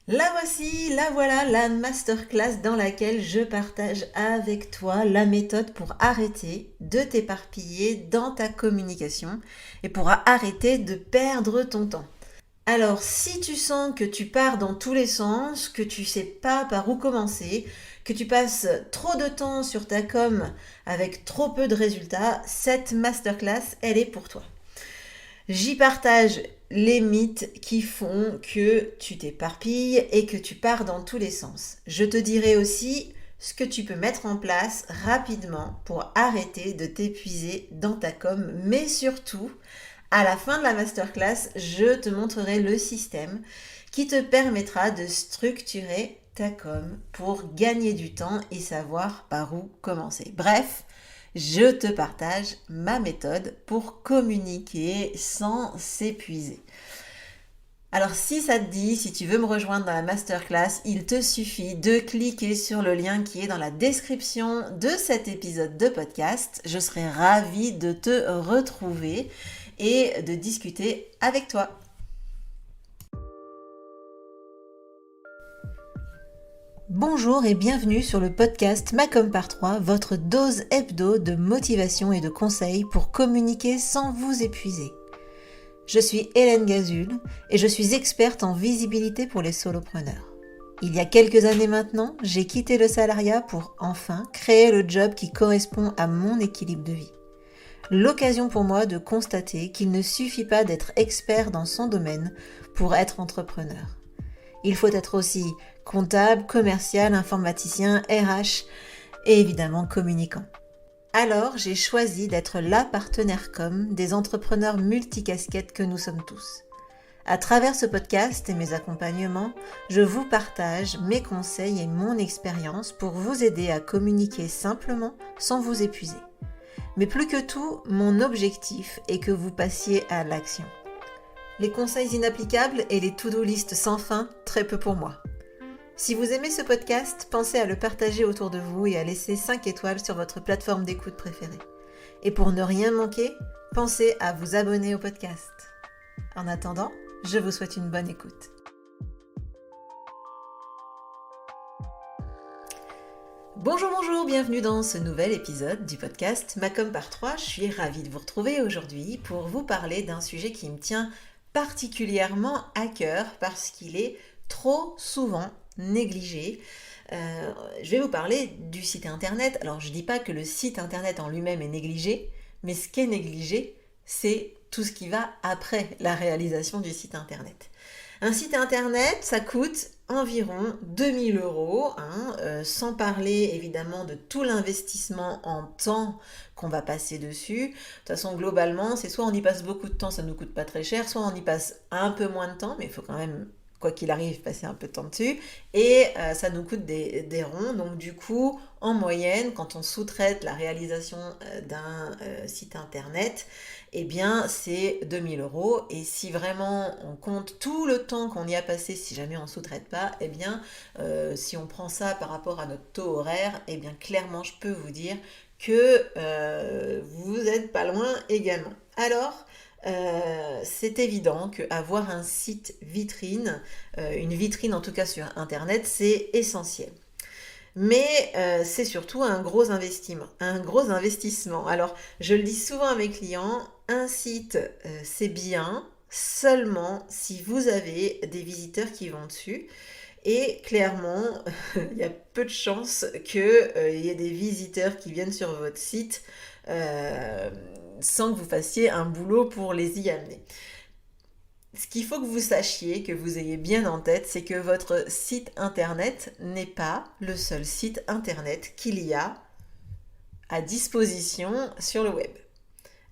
La voici, la voilà, la masterclass dans laquelle je partage avec toi la méthode pour arrêter de t'éparpiller dans ta communication et pour arrêter de perdre ton temps. Alors, si tu sens que tu pars dans tous les sens, que tu sais pas par où commencer, que tu passes trop de temps sur ta com avec trop peu de résultats, cette masterclass, elle est pour toi. J'y partage les mythes qui font que tu t'éparpilles et que tu pars dans tous les sens. Je te dirai aussi ce que tu peux mettre en place rapidement pour arrêter de t'épuiser dans ta com, mais surtout, à la fin de la masterclass, je te montrerai le système qui te permettra de structurer ta com pour gagner du temps et savoir par où commencer. Bref, je te partage ma méthode pour communiquer sans s'épuiser. Alors si ça te dit, si tu veux me rejoindre dans la masterclass, il te suffit de cliquer sur le lien qui est dans la description de cet épisode de podcast. Je serai ravie de te retrouver et de discuter avec toi. Bonjour et bienvenue sur le podcast Macom par 3, votre dose hebdo de motivation et de conseils pour communiquer sans vous épuiser. Je suis Hélène Gazul et je suis experte en visibilité pour les solopreneurs. Il y a quelques années maintenant, j'ai quitté le salariat pour enfin créer le job qui correspond à mon équilibre de vie. L'occasion pour moi de constater qu'il ne suffit pas d'être expert dans son domaine pour être entrepreneur. Il faut être aussi comptable, commercial, informaticien, RH et évidemment communicant. Alors, j'ai choisi d'être la partenaire com des entrepreneurs multicasquettes que nous sommes tous. À travers ce podcast et mes accompagnements, je vous partage mes conseils et mon expérience pour vous aider à communiquer simplement sans vous épuiser. Mais plus que tout, mon objectif est que vous passiez à l'action. Les conseils inapplicables et les to-do list sans fin, très peu pour moi. Si vous aimez ce podcast, pensez à le partager autour de vous et à laisser 5 étoiles sur votre plateforme d'écoute préférée. Et pour ne rien manquer, pensez à vous abonner au podcast. En attendant, je vous souhaite une bonne écoute. Bonjour, bienvenue dans ce nouvel épisode du podcast Macom par 3. Je suis ravie de vous retrouver aujourd'hui pour vous parler d'un sujet qui me tient particulièrement à cœur parce qu'il est trop souvent négligé. Je vais vous parler du site internet. Alors je ne dis pas que le site internet en lui-même est négligé, mais ce qui est négligé, c'est tout ce qui va après la réalisation du site internet. Un site internet, ça coûte environ 2000 €, sans parler évidemment de tout l'investissement en temps qu'on va passer dessus. De toute façon, globalement, c'est soit on y passe beaucoup de temps, ça ne nous coûte pas très cher, soit on y passe un peu moins de temps, mais il faut quand même, quoi qu'il arrive, passer un peu de temps dessus, et ça nous coûte des ronds. Donc du coup, en moyenne, quand on sous-traite la réalisation d'un site internet, eh bien c'est 2000 €. Et si vraiment on compte tout le temps qu'on y a passé, si jamais on ne sous-traite pas, eh bien si on prend ça par rapport à notre taux horaire, eh bien clairement je peux vous dire que vous n'êtes pas loin également. Alors, c'est évident qu'avoir un site vitrine, une vitrine en tout cas sur Internet, c'est essentiel. Mais c'est surtout un gros investissement. Alors, je le dis souvent à mes clients, un site, c'est bien seulement si vous avez des visiteurs qui vont dessus. Et clairement, il y a peu de chances qu'il y ait des visiteurs qui viennent sur votre site euh, sans que vous fassiez un boulot pour les y amener. Ce qu'il faut que vous sachiez, que vous ayez bien en tête, c'est que votre site internet n'est pas le seul site internet qu'il y a à disposition sur le web.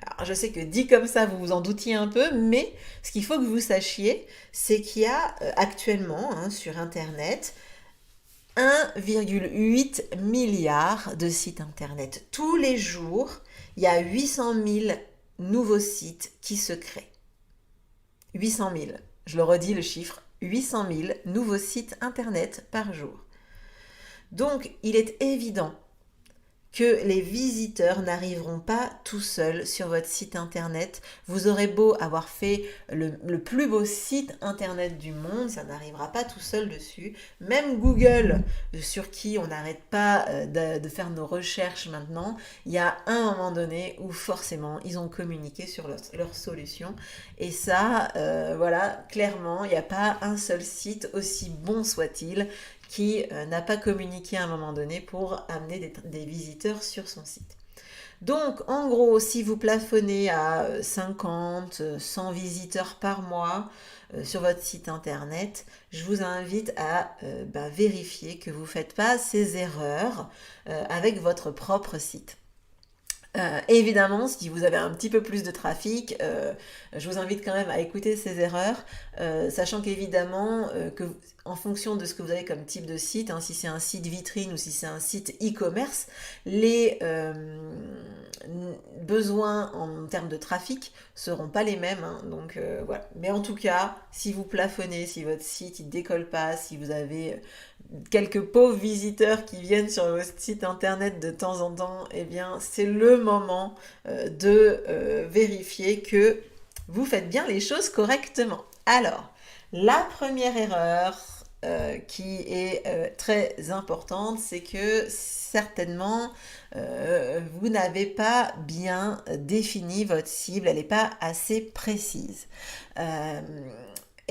Alors, je sais que dit comme ça, vous vous en doutiez un peu, mais ce qu'il faut que vous sachiez, c'est qu'il y a actuellement sur Internet 1,8 milliard de sites Internet. Tous les jours, il y a 800 000 nouveaux sites qui se créent. 800 000, je le redis le chiffre, 800 000 nouveaux sites Internet par jour. Donc, il est évident que les visiteurs n'arriveront pas tout seuls sur votre site internet. Vous aurez beau avoir fait le plus beau site internet du monde, ça n'arrivera pas tout seul dessus. Même Google, sur qui on n'arrête pas de faire nos recherches maintenant, il y a un moment donné où forcément ils ont communiqué sur leur solution. Et ça, voilà, clairement, il n'y a pas un seul site, aussi bon soit-il, qui n'a pas communiqué à un moment donné pour amener des visiteurs sur son site. Donc, en gros, si vous plafonnez à 50, 100 visiteurs par mois sur votre site internet, je vous invite à vérifier que vous ne faites pas ces erreurs avec votre propre site. Évidemment, si vous avez un petit peu plus de trafic, je vous invite quand même à écouter ces erreurs, sachant qu'évidemment, en fonction de ce que vous avez comme type de site, si c'est un site vitrine ou si c'est un site e-commerce, les besoins en termes de trafic seront pas les mêmes. Donc voilà. Mais en tout cas, si vous plafonnez, si votre site il décolle pas, si vous avez quelques pauvres visiteurs qui viennent sur votre site internet de temps en temps, eh bien c'est le moment de vérifier que vous faites bien les choses correctement. Alors, la première erreur qui est très importante, c'est que certainement vous n'avez pas bien défini votre cible, elle n'est pas assez précise.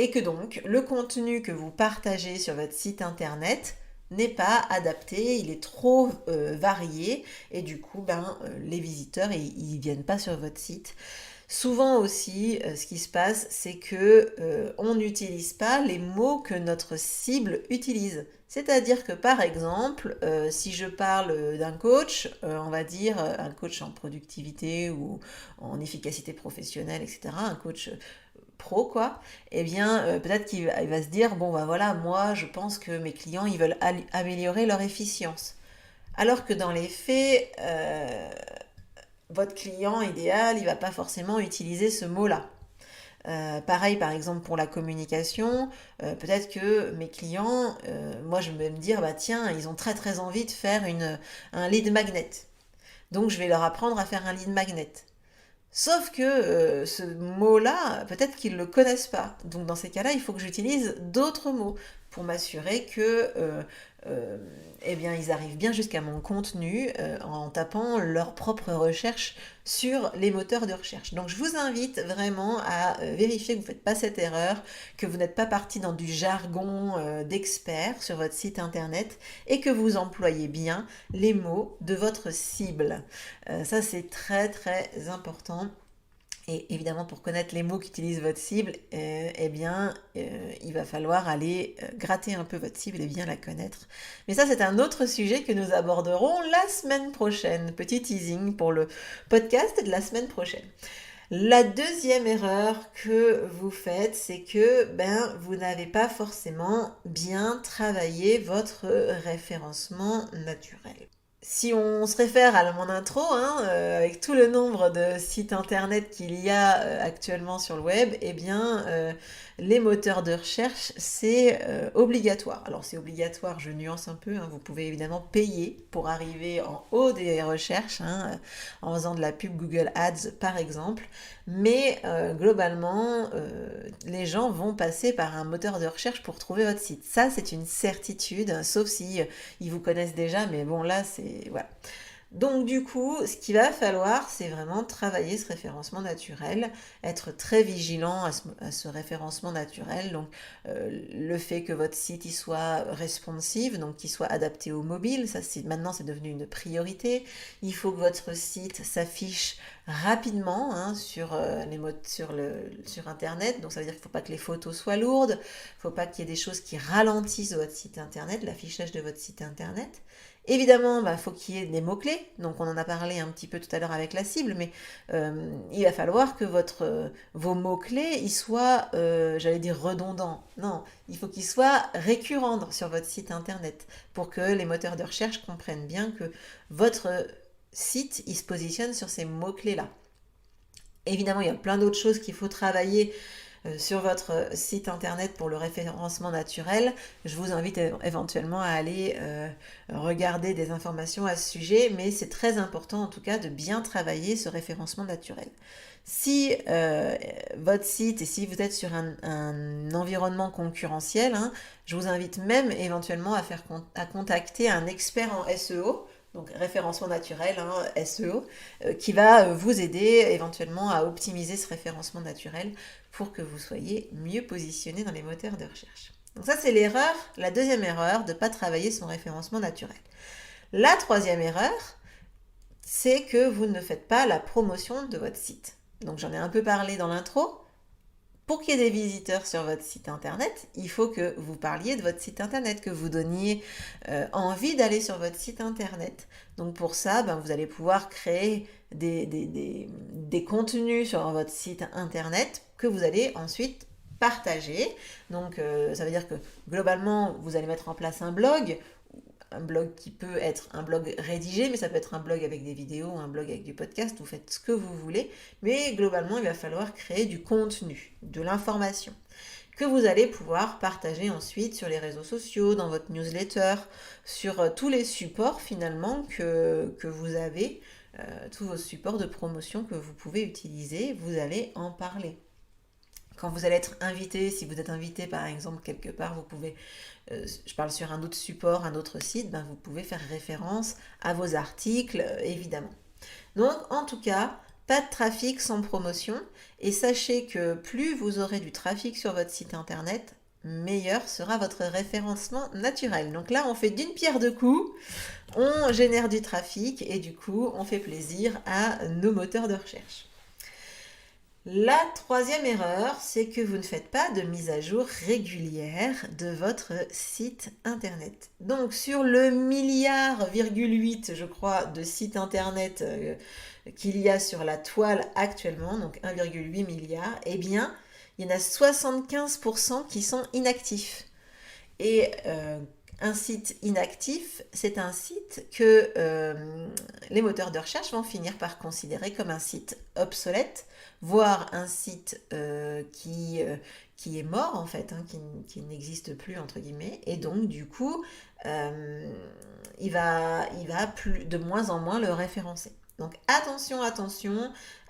Et que donc le contenu que vous partagez sur votre site internet n'est pas adapté, il est trop varié et du coup les visiteurs ils viennent pas sur votre site. Souvent aussi, ce qui se passe, c'est que on n'utilise pas les mots que notre cible utilise. C'est-à-dire que par exemple, si je parle d'un coach, on va dire un coach en productivité ou en efficacité professionnelle, etc., un coach pro quoi, eh bien peut-être qu'il va se dire bon bah voilà, moi je pense que mes clients ils veulent améliorer leur efficience. Alors que dans les faits, votre client idéal, il va pas forcément utiliser ce mot-là. Pareil, par exemple, pour la communication, peut-être que mes clients, moi je vais me dire, bah tiens, ils ont très très envie de faire un lead magnet. Donc je vais leur apprendre à faire un lead magnet. Sauf que ce mot-là, peut-être qu'ils ne le connaissent pas. Donc dans ces cas-là, il faut que j'utilise d'autres mots pour m'assurer que eh bien, ils arrivent bien jusqu'à mon contenu en tapant leur propre recherche sur les moteurs de recherche. Donc je vous invite vraiment à vérifier que vous ne faites pas cette erreur, que vous n'êtes pas parti dans du jargon d'expert sur votre site internet et que vous employez bien les mots de votre cible. Ça c'est très très important. Et évidemment, pour connaître les mots qu'utilise votre cible, il va falloir aller gratter un peu votre cible et bien la connaître. Mais ça, c'est un autre sujet que nous aborderons la semaine prochaine. Petit teasing pour le podcast de la semaine prochaine. La deuxième erreur que vous faites, c'est que vous n'avez pas forcément bien travaillé votre référencement naturel. Si on se réfère à mon intro, avec tout le nombre de sites internet qu'il y a actuellement sur le web, eh bien, les moteurs de recherche, c'est obligatoire. Alors, c'est obligatoire, je nuance un peu, vous pouvez évidemment payer pour arriver en haut des recherches, en faisant de la pub Google Ads, par exemple. Mais globalement, les gens vont passer par un moteur de recherche pour trouver votre site. Ça, c'est une certitude, sauf si ils vous connaissent déjà, mais bon, là, c'est... voilà. Donc du coup, ce qu'il va falloir, c'est vraiment travailler ce référencement naturel, être très vigilant à ce référencement naturel. Donc le fait que votre site il soit responsive, donc qu'il soit adapté au mobile, ça maintenant c'est devenu une priorité. Il faut que votre site s'affiche rapidement sur internet. Donc ça veut dire qu'il ne faut pas que les photos soient lourdes, il ne faut pas qu'il y ait des choses qui ralentissent votre site internet, l'affichage de votre site internet. Évidemment, faut qu'il y ait des mots-clés, donc on en a parlé un petit peu tout à l'heure avec la cible, mais il va falloir que vos mots-clés, ils soient, j'allais dire redondants. Non, il faut qu'ils soient récurrents sur votre site internet pour que les moteurs de recherche comprennent bien que votre site, il se positionne sur ces mots-clés-là. Évidemment, il y a plein d'autres choses qu'il faut travailler sur votre site internet pour le référencement naturel, je vous invite éventuellement à aller regarder des informations à ce sujet, mais c'est très important en tout cas de bien travailler ce référencement naturel. Si votre site et si vous êtes sur un environnement concurrentiel, hein, je vous invite même éventuellement à contacter un expert en SEO, donc référencement naturel, hein, SEO, qui va vous aider éventuellement à optimiser ce référencement naturel pour que vous soyez mieux positionné dans les moteurs de recherche. Donc ça, c'est l'erreur, la deuxième erreur, de ne pas travailler son référencement naturel. La troisième erreur, c'est que vous ne faites pas la promotion de votre site. Donc j'en ai un peu parlé dans l'intro. Pour qu'il y ait des visiteurs sur votre site internet, il faut que vous parliez de votre site internet, que vous donniez envie d'aller sur votre site internet. Donc pour ça, vous allez pouvoir créer des contenus sur votre site internet que vous allez ensuite partager. Donc ça veut dire que globalement, vous allez mettre en place un blog qui peut être un blog rédigé, mais ça peut être un blog avec des vidéos, un blog avec du podcast, vous faites ce que vous voulez, mais globalement, il va falloir créer du contenu, de l'information, que vous allez pouvoir partager ensuite sur les réseaux sociaux, dans votre newsletter, sur tous les supports finalement que vous avez, tous vos supports de promotion que vous pouvez utiliser, vous allez en parler. Quand vous allez être invité, si vous êtes invité par exemple quelque part, vous pouvez, je parle sur un autre support, un autre site, vous pouvez faire référence à vos articles, évidemment. Donc en tout cas, pas de trafic sans promotion, et sachez que plus vous aurez du trafic sur votre site internet, meilleur sera votre référencement naturel. Donc là, on fait d'une pierre deux coups, on génère du trafic et du coup, on fait plaisir à nos moteurs de recherche. La troisième erreur, c'est que vous ne faites pas de mise à jour régulière de votre site internet. Donc sur le milliard, je crois, de sites internet qu'il y a sur la toile actuellement, donc 1,8 milliard, eh bien, il y en a 75% qui sont inactifs. Et un site inactif, c'est un site que les moteurs de recherche vont finir par considérer comme un site obsolète, voire un site qui est mort en fait, hein, qui n'existe plus entre guillemets, et donc du coup, il va de moins en moins le référencer. Donc attention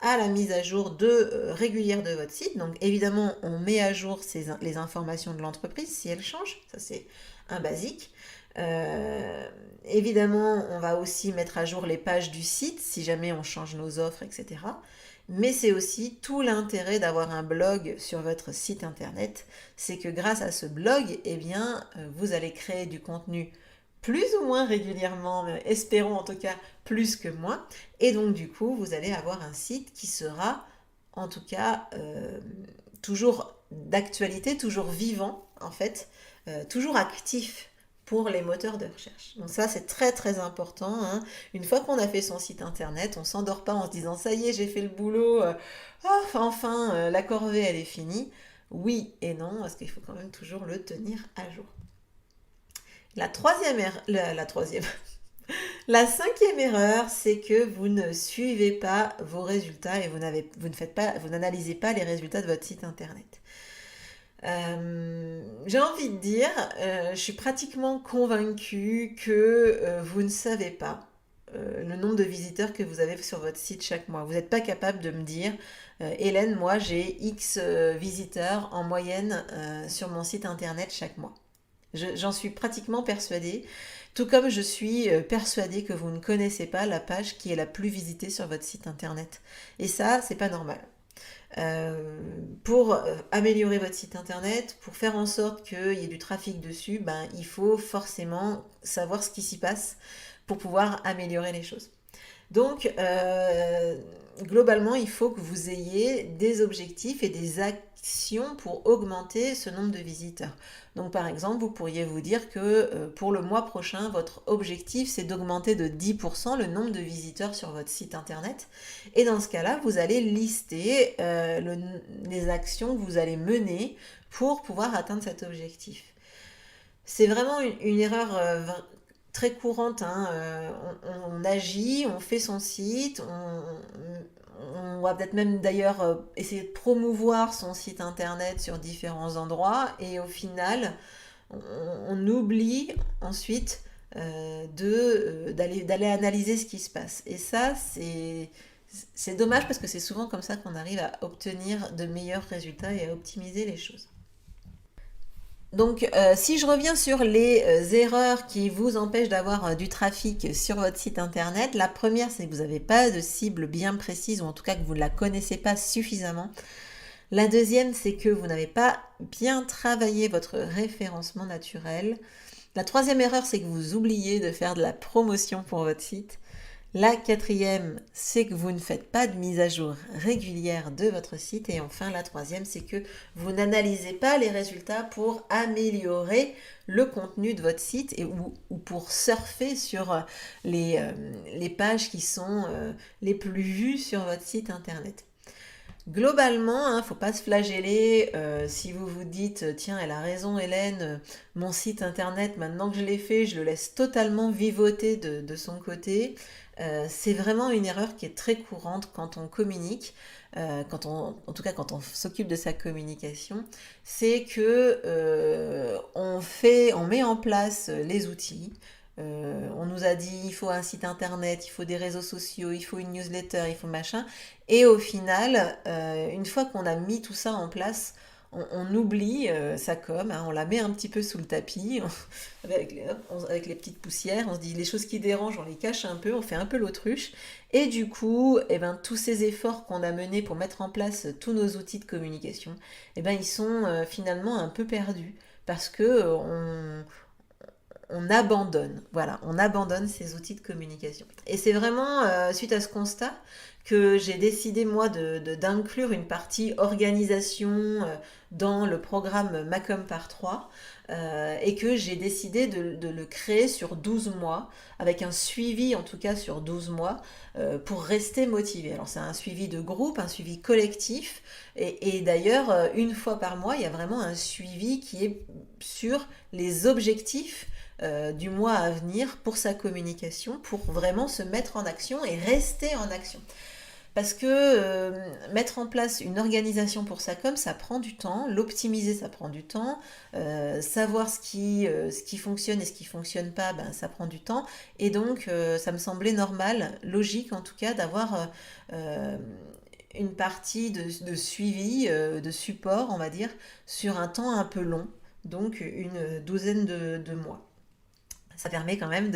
à la mise à jour régulière de votre site. Donc évidemment, on met à jour les informations de l'entreprise si elles changent. Ça, c'est un basique. Évidemment, on va aussi mettre à jour les pages du site si jamais on change nos offres, etc. Mais c'est aussi tout l'intérêt d'avoir un blog sur votre site internet. C'est que grâce à ce blog, eh bien, vous allez créer du contenu plus ou moins régulièrement, mais espérons en tout cas plus que moins. Et donc du coup, vous allez avoir un site qui sera en tout cas toujours d'actualité, toujours vivant en fait, toujours actif pour les moteurs de recherche. Donc ça, c'est très très important, hein. Une fois qu'on a fait son site internet, on ne s'endort pas en se disant ça y est, j'ai fait le boulot, enfin, la corvée, elle est finie. Oui et non, parce qu'il faut quand même toujours le tenir à jour. La cinquième erreur, c'est que vous ne suivez pas vos résultats et vous n'analysez pas les résultats de votre site internet. J'ai envie de dire, je suis pratiquement convaincue que vous ne savez pas le nombre de visiteurs que vous avez sur votre site chaque mois. Vous n'êtes pas capable de me dire, Hélène, moi j'ai X visiteurs en moyenne sur mon site internet chaque mois. J'en suis pratiquement persuadée, tout comme je suis persuadée que vous ne connaissez pas la page qui est la plus visitée sur votre site internet. Et ça, c'est pas normal. Pour améliorer votre site internet, pour faire en sorte qu'il y ait du trafic dessus, il faut forcément savoir ce qui s'y passe pour pouvoir améliorer les choses. Donc, globalement, il faut que vous ayez des objectifs et des actions pour augmenter ce nombre de visiteurs. Donc, par exemple, vous pourriez vous dire que pour le mois prochain, votre objectif, c'est d'augmenter de 10% le nombre de visiteurs sur votre site internet. Et dans ce cas-là, vous allez lister les actions que vous allez mener pour pouvoir atteindre cet objectif. C'est vraiment une erreur très courante, hein. On agit, on fait son site, on va peut-être même d'ailleurs essayer de promouvoir son site internet sur différents endroits et au final, on oublie ensuite d'aller analyser ce qui se passe. Et ça, c'est dommage parce que c'est souvent comme ça qu'on arrive à obtenir de meilleurs résultats et à optimiser les choses. Donc, si je reviens sur les erreurs qui vous empêchent d'avoir du trafic sur votre site internet, la première, c'est que vous n'avez pas de cible bien précise ou en tout cas que vous ne la connaissez pas suffisamment. La deuxième, c'est que vous n'avez pas bien travaillé votre référencement naturel. La troisième erreur, c'est que vous oubliez de faire de la promotion pour votre site. La quatrième, c'est que vous ne faites pas de mise à jour régulière de votre site. Et enfin, la troisième, c'est que vous n'analysez pas les résultats pour améliorer le contenu de votre site ou pour surfer sur les pages qui sont les plus vues sur votre site internet. Globalement, ne faut pas se flageller si vous vous dites tiens, elle a raison Hélène, mon site internet, maintenant que je l'ai fait, je le laisse totalement vivoter de son côté. C'est vraiment une erreur qui est très courante quand on communique, en tout cas quand on s'occupe de sa communication, c'est que on met en place les outils. On nous a dit il faut un site internet, il faut des réseaux sociaux, il faut une newsletter, il faut machin. Et au final, une fois qu'on a mis tout ça en place, on oublie sa com, on la met un petit peu sous le tapis avec les petites poussières. On se dit les choses qui dérangent, on les cache un peu, on fait un peu l'autruche. Et du coup, tous ces efforts qu'on a menés pour mettre en place tous nos outils de communication, ils sont finalement un peu perdus parce que on abandonne ces outils de communication. Et c'est vraiment suite à ce constat que j'ai décidé moi d'inclure une partie organisation dans le programme Macom par 3 et que j'ai décidé de le créer sur 12 mois, avec un suivi en tout cas sur 12 mois pour rester motivé. Alors c'est un suivi de groupe, un suivi collectif et d'ailleurs une fois par mois il y a vraiment un suivi qui est sur les objectifs du mois à venir pour sa communication, pour vraiment se mettre en action et rester en action. Parce que mettre en place une organisation pour sa com, ça prend du temps, l'optimiser, ça prend du temps, savoir ce qui fonctionne et ce qui ne fonctionne pas, ça prend du temps. Et donc, ça me semblait normal, logique en tout cas, d'avoir une partie de suivi, de support, on va dire, sur un temps un peu long, donc une douzaine de mois. Ça permet quand même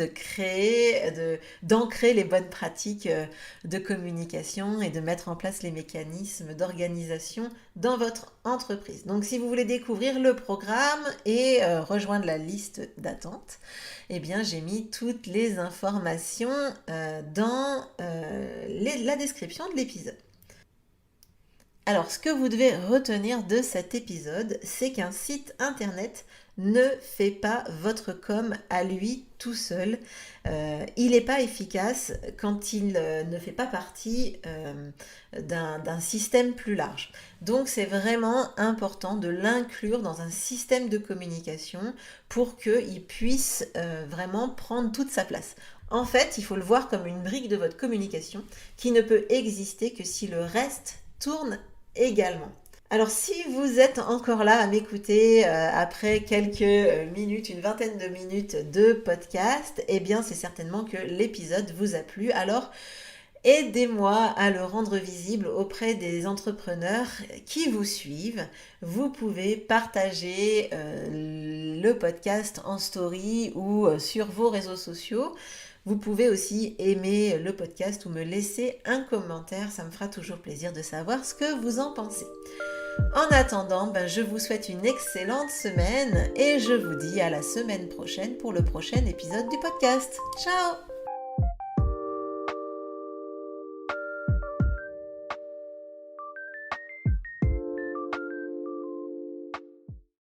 d'ancrer les bonnes pratiques de communication et de mettre en place les mécanismes d'organisation dans votre entreprise. Donc si vous voulez découvrir le programme et rejoindre la liste d'attente, j'ai mis toutes les informations dans la description de l'épisode. Alors, ce que vous devez retenir de cet épisode, c'est qu'un site internet ne fait pas votre com à lui tout seul. Il n'est pas efficace quand il ne fait pas partie d'un système plus large. Donc, c'est vraiment important de l'inclure dans un système de communication pour qu'il puisse vraiment prendre toute sa place. En fait, il faut le voir comme une brique de votre communication qui ne peut exister que si le reste tourne également. Alors si vous êtes encore là à m'écouter après quelques minutes, une vingtaine de minutes de podcast, c'est certainement que l'épisode vous a plu. Alors aidez-moi à le rendre visible auprès des entrepreneurs qui vous suivent. Vous pouvez partager le podcast en story ou sur vos réseaux sociaux. Vous pouvez aussi aimer le podcast ou me laisser un commentaire, ça me fera toujours plaisir de savoir ce que vous en pensez. En attendant, je vous souhaite une excellente semaine et je vous dis à la semaine prochaine pour le prochain épisode du podcast. Ciao!